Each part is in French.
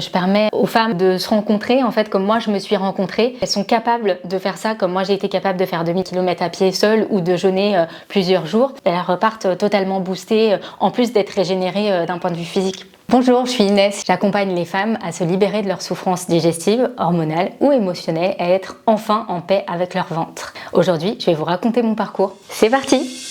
Je permets aux femmes de se rencontrer, en fait, comme moi je me suis rencontrée. Elles sont capables de faire ça comme moi j'ai été capable de faire 2000 km à pied seule ou de jeûner plusieurs jours. Elles repartent totalement boostées, en plus d'être régénérées d'un point de vue physique. Bonjour, je suis Inès. J'accompagne les femmes à se libérer de leurs souffrances digestives, hormonales ou émotionnelles et à être enfin en paix avec leur ventre. Aujourd'hui, je vais vous raconter mon parcours. C'est parti!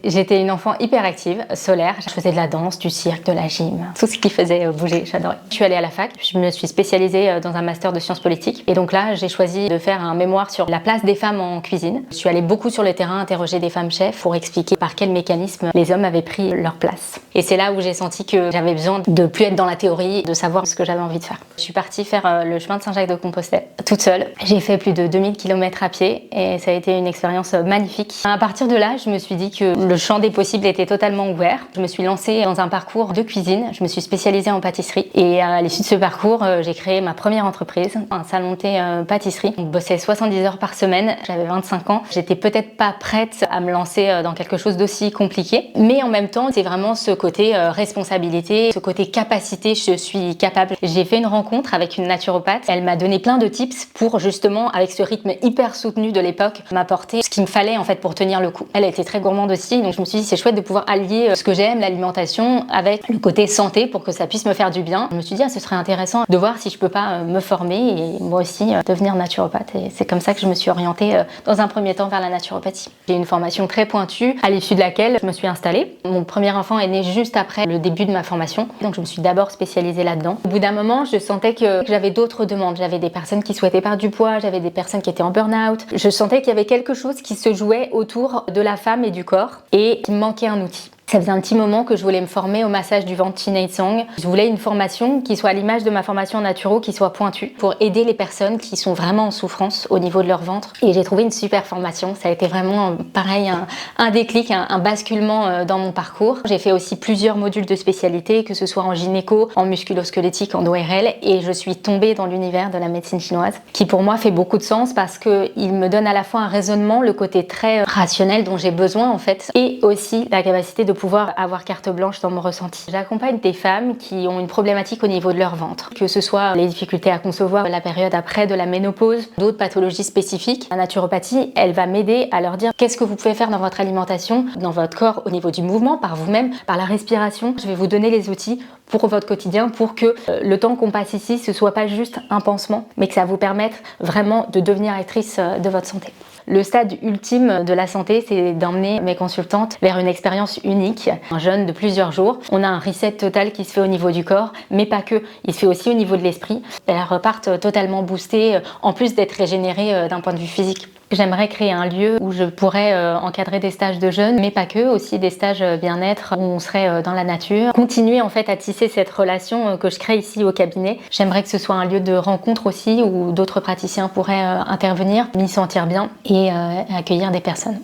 J'étais une enfant hyperactive, solaire. Je faisais de la danse, du cirque, de la gym, tout ce qui faisait bouger, j'adorais. Je suis allée à la fac, je me suis spécialisée dans un master de sciences politiques. Et donc là, j'ai choisi de faire un mémoire sur la place des femmes en cuisine. Je suis allée beaucoup sur le terrain interroger des femmes chefs pour expliquer par quel mécanisme les hommes avaient pris leur place. Et c'est là où j'ai senti que j'avais besoin de plus être dans la théorie, de savoir ce que j'avais envie de faire. Je suis partie faire le chemin de Saint-Jacques-de-Compostelle, toute seule. J'ai fait plus de 2000 km à pied et ça a été une expérience magnifique. À partir de là, je me suis dit que le champ des possibles était totalement ouvert. Je me suis lancée dans un parcours de cuisine. Je me suis spécialisée en pâtisserie. Et à l'issue de ce parcours, j'ai créé ma première entreprise, un salon de thé pâtisserie. On bossait 70 heures par semaine. J'avais 25 ans. J'étais peut-être pas prête à me lancer dans quelque chose d'aussi compliqué. Mais en même temps, c'est vraiment ce côté responsabilité, ce côté capacité. Je suis capable. J'ai fait une rencontre avec une naturopathe. Elle m'a donné plein de tips pour justement, avec ce rythme hyper soutenu de l'époque, m'apporter ce qu'il me fallait en fait pour tenir le coup. Elle était très gourmande aussi. Donc je me suis dit c'est chouette de pouvoir allier ce que j'aime, l'alimentation, avec le côté santé pour que ça puisse me faire du bien. Je me suis dit ce serait intéressant de voir si je peux pas me former et moi aussi devenir naturopathe. Et c'est comme ça que je me suis orientée dans un premier temps vers la naturopathie. J'ai une formation très pointue à l'issue de laquelle je me suis installée. Mon premier enfant est né juste après le début de ma formation, donc je me suis d'abord spécialisée là-dedans. Au bout d'un moment, je sentais que j'avais d'autres demandes. J'avais des personnes qui souhaitaient perdre du poids, j'avais des personnes qui étaient en burn-out. Je sentais qu'il y avait quelque chose qui se jouait autour de la femme et du corps et qu'il me manquait un outil. Ça faisait un petit moment que je voulais me former au massage du ventre Chin Song. Je voulais une formation qui soit à l'image de ma formation en naturo, qui soit pointue, pour aider les personnes qui sont vraiment en souffrance au niveau de leur ventre. Et j'ai trouvé une super formation. Ça a été vraiment pareil, un déclic, un basculement dans mon parcours. J'ai fait aussi plusieurs modules de spécialité, que ce soit en gynéco, en musculo-squelettique, en ORL, et je suis tombée dans l'univers de la médecine chinoise, qui pour moi fait beaucoup de sens parce qu'il me donne à la fois un raisonnement, le côté très rationnel dont j'ai besoin en fait, et aussi la capacité de pouvoir avoir carte blanche dans mon ressenti. J'accompagne des femmes qui ont une problématique au niveau de leur ventre, que ce soit les difficultés à concevoir, la période après de la ménopause, d'autres pathologies spécifiques. La naturopathie, elle va m'aider à leur dire qu'est-ce que vous pouvez faire dans votre alimentation, dans votre corps, au niveau du mouvement, par vous-même, par la respiration. Je vais vous donner les outils pour votre quotidien, pour que le temps qu'on passe ici, ce soit pas juste un pansement, mais que ça vous permette vraiment de devenir actrice de votre santé. Le stade ultime de la santé, c'est d'emmener mes consultantes vers une expérience unique, un jeûne de plusieurs jours. On a un reset total qui se fait au niveau du corps, mais pas que, il se fait aussi au niveau de l'esprit. Elles repartent totalement boostées, en plus d'être régénérées d'un point de vue physique. J'aimerais créer un lieu où je pourrais encadrer des stages de jeûne, mais pas que, aussi des stages bien-être où on serait dans la nature. Continuer en fait à tisser cette relation que je crée ici au cabinet. J'aimerais que ce soit un lieu de rencontre aussi où d'autres praticiens pourraient intervenir, m'y sentir bien et accueillir des personnes.